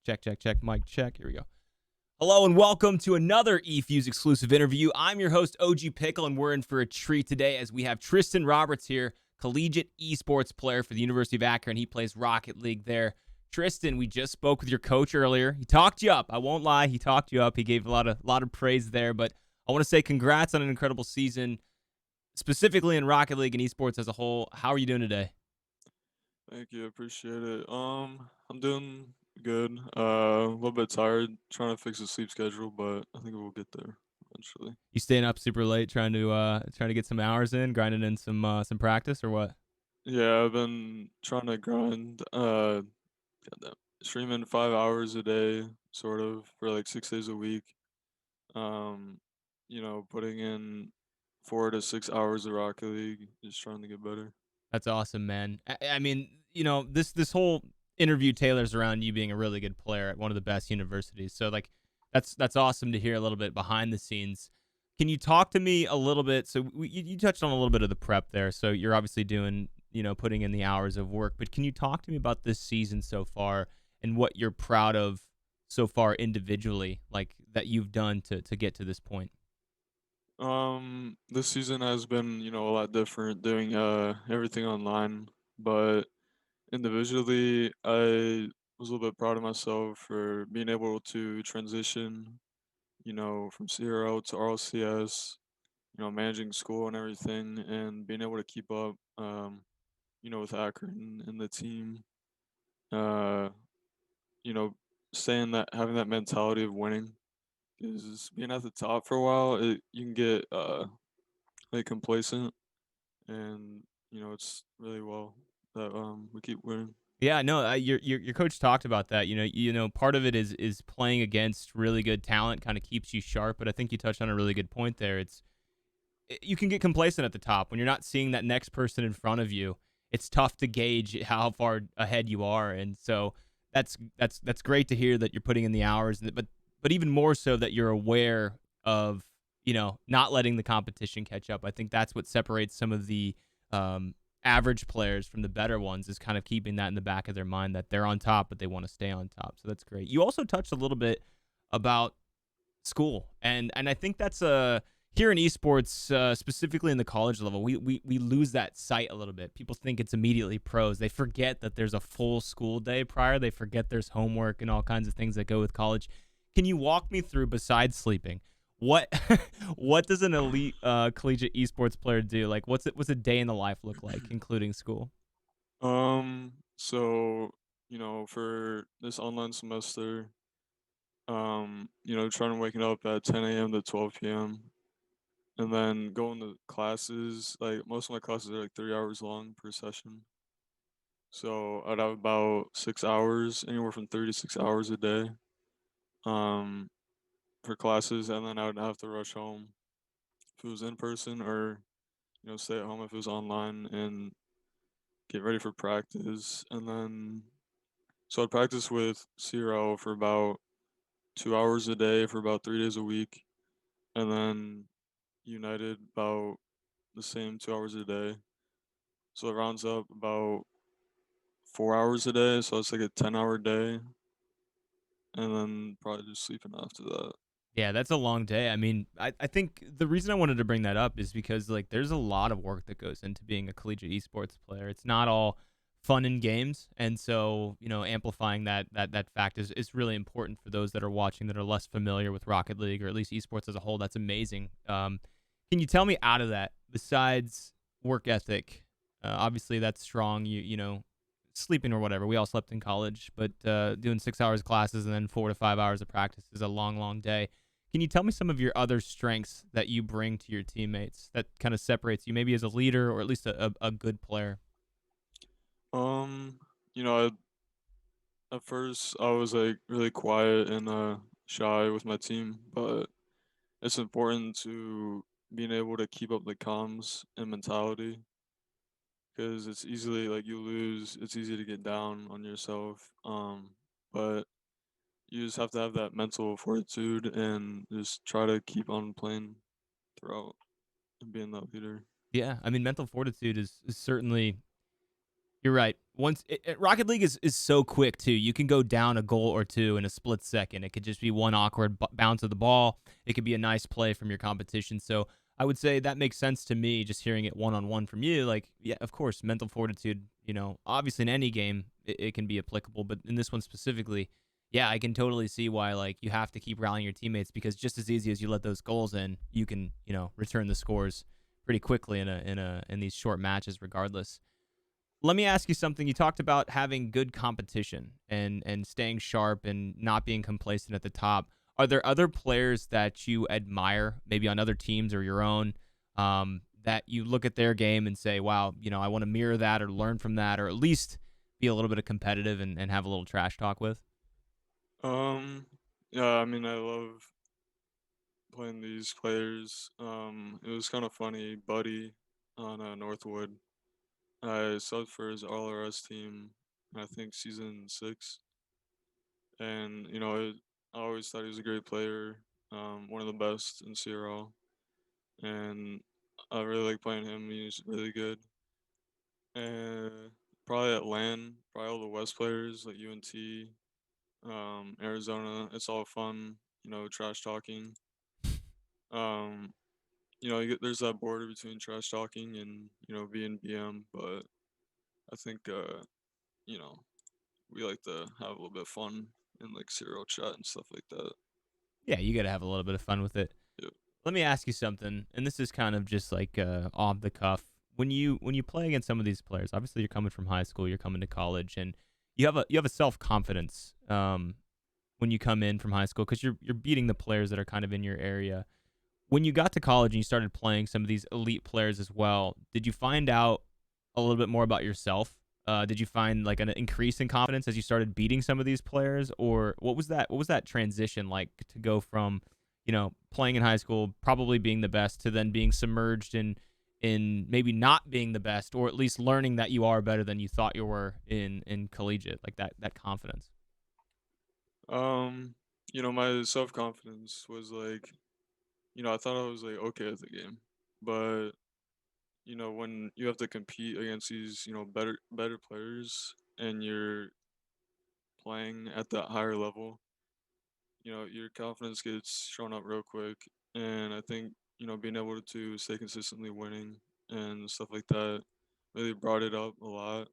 Check, check, check, mic check. Here we go. Hello and welcome to another eFuse exclusive interview. I'm your host, OG Pickle, and we're in for a treat today as we have Tristan Roberts here, collegiate esports player for the University of Akron. He plays Rocket League there. Tristan, we just spoke with your coach earlier. He talked you up. I won't lie. He talked you up. He gave a lot of praise there, but I want to say congrats on an incredible season, specifically in Rocket League and esports as a whole. How are you doing today? Thank you, appreciate it. I'm doing good. A little bit tired, trying to fix the sleep schedule, but I think we'll get there eventually. You staying up super late trying to get some hours in, grinding in some practice or what? Yeah, I've been trying to grind, goddamn, streaming 5 hours a day, sort of, for like 6 days a week. Um, putting in 4 to 6 hours of Rocket League, just trying to get better. That's awesome, man. I mean, this whole interview tailors around you being a really good player at one of the best universities. So like, that's awesome to hear a little bit behind the scenes. Can you talk to me a little bit? So you touched on a little bit of the prep there. So you're obviously doing, putting in the hours of work. But can you talk to me about this season so far and what you're proud of so far individually, like that you've done to get to this point? This season has been, a lot different doing everything online, but individually, I was a little bit proud of myself for being able to transition, from CRO to RLCS, managing school and everything, and being able to keep up, with Akron and the team. Uh, you know, saying that having that mentality of winning is being at the top for a while. You can get like complacent, and it's really well that we keep winning. Yeah, no, your coach talked about that. Part of it is playing against really good talent kind of keeps you sharp. But I think you touched on a really good point there. You can get complacent at the top when you're not seeing that next person in front of you. It's tough to gauge how far ahead you are, and so that's great to hear that you're putting in the hours. But even more so that you're aware of not letting the competition catch up. I think that's what separates some of the um, average players from the better ones is kind of keeping that in the back of their mind that they're on top, but they want to stay on top. So that's great. You also touched a little bit about school, and I think that's a here in esports, specifically in the college level, we lose that sight a little bit. People think it's immediately pros. They forget that there's a full school day prior. They forget there's homework and all kinds of things that go with college. Can you walk me through, besides sleeping, what what does an elite collegiate esports player do? Like, what's a day in the life look like, including school? So for this online semester, trying to waking up at 10 a.m. to 12 p.m. and then going to classes. Like most of my classes are like 3 hours long per session. So I'd have about 6 hours, anywhere from 36 hours a day, um, for classes, and then I would have to rush home if it was in person, or stay at home if it was online and get ready for practice. And then so I'd practice with CRO for about 2 hours a day for about 3 days a week, and then United about the same 2 hours a day. So it rounds up about 4 hours a day. So it's like a 10-hour day, and then probably just sleeping after that. Yeah, that's a long day. I mean, I think the reason I wanted to bring that up is because like there's a lot of work that goes into being a collegiate esports player. It's not all fun and games, and so amplifying that fact is really important for those that are watching that are less familiar with Rocket League or at least esports as a whole. That's amazing. Can you tell me out of that, besides work ethic, obviously that's strong. Sleeping or whatever. We all slept in college, but doing 6 hours of classes and then 4 to 5 hours of practice is a long, long day. Can you tell me some of your other strengths that you bring to your teammates that kind of separates you, maybe as a leader or at least a good player? Um, at first I was like really quiet and shy with my team, but it's important to being able to keep up the comms and mentality, because it's easily like you lose. It's easy to get down on yourself. But you just have to have that mental fortitude and just try to keep on playing throughout and being that leader. Yeah, I mean, mental fortitude is certainly. You're right. Rocket League is so quick too. You can go down a goal or two in a split second. It could just be one awkward bounce of the ball. It could be a nice play from your competition. So I would say that makes sense to me. Just hearing it one on one from you, like yeah, of course, mental fortitude. Obviously in any game it can be applicable, but in this one specifically, yeah, I can totally see why like you have to keep rallying your teammates because just as easy as you let those goals in, you can return the scores pretty quickly in these short matches, regardless. Let me ask you something. You talked about having good competition and staying sharp and not being complacent at the top. Are there other players that you admire, maybe on other teams or your own, that you look at their game and say, wow, I want to mirror that or learn from that or at least be a little bit of competitive and have a little trash talk with? Um, yeah, I mean, I love playing these players. It was kind of funny, Buddy on Northwood. I subbed for his All-RS team, I think season 6, and I always thought he was a great player, one of the best in CRL, and I really like playing him. He's really good. And probably at LAN, probably all the West players like UNT, Arizona. It's all fun, trash talking. Um, there's that border between trash talking and being BM, but I think you know, we like to have a little bit of fun in like serial chat and stuff like that. Yeah, you got to have a little bit of fun with it. Yep. Let me ask you something, and this is kind of just like off the cuff. When you play against some of these players, obviously you're coming from high school, you're coming to college, and you have a self confidence when you come in from high school because you're beating the players that are kind of in your area. When you got to college and you started playing some of these elite players as well, did you find out a little bit more about yourself? Did you find like an increase in confidence as you started beating some of these players, or what was that? What was that transition like to go from, playing in high school, probably being the best, to then being submerged in maybe not being the best, or at least learning that you are better than you thought you were in collegiate, like that confidence. Um, my self confidence was like, I thought I was like okay at the game, but when you have to compete against these, better players and you're playing at that higher level, your confidence gets shown up real quick. And I think, being able to stay consistently winning and stuff like that really brought it up a lot.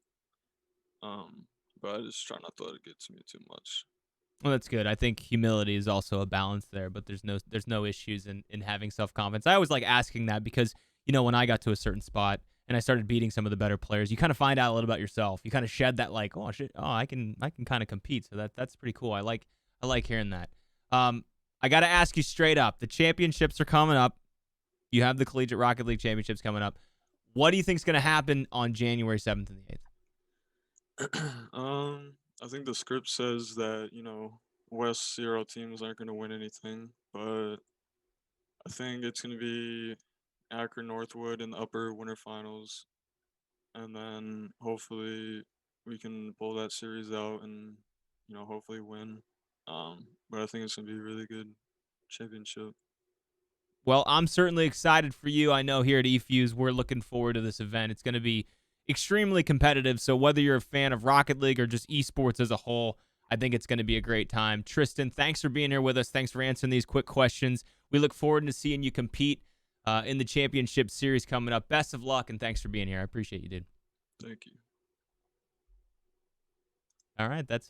Um, but I just try not to let it get to me too much. Well, that's good. I think humility is also a balance there, but there's no issues in having self confidence. I always like asking that because when I got to a certain spot and I started beating some of the better players, you kind of find out a little about yourself. You kind of shed that like, oh shit, oh I can kind of compete. So that's pretty cool. I like hearing that. I got to ask you straight up. The championships are coming up. You have the Collegiate Rocket League championships coming up. What do you think is going to happen on January 7th and the 8th? I think the script says that, West Zero teams aren't going to win anything, but I think it's going to be Akron Northwood in the upper winter finals, and then hopefully we can pull that series out and, hopefully win. But I think it's going to be a really good championship. Well, I'm certainly excited for you. I know here at eFuse, we're looking forward to this event. It's going to be extremely competitive. So, whether you're a fan of Rocket League or just esports as a whole, I think it's going to be a great time. Tristan, thanks for being here with us. Thanks for answering these quick questions. We look forward to seeing you compete in the championship series coming up. Best of luck, and thanks for being here. I appreciate you, dude. Thank you. All right, that's it.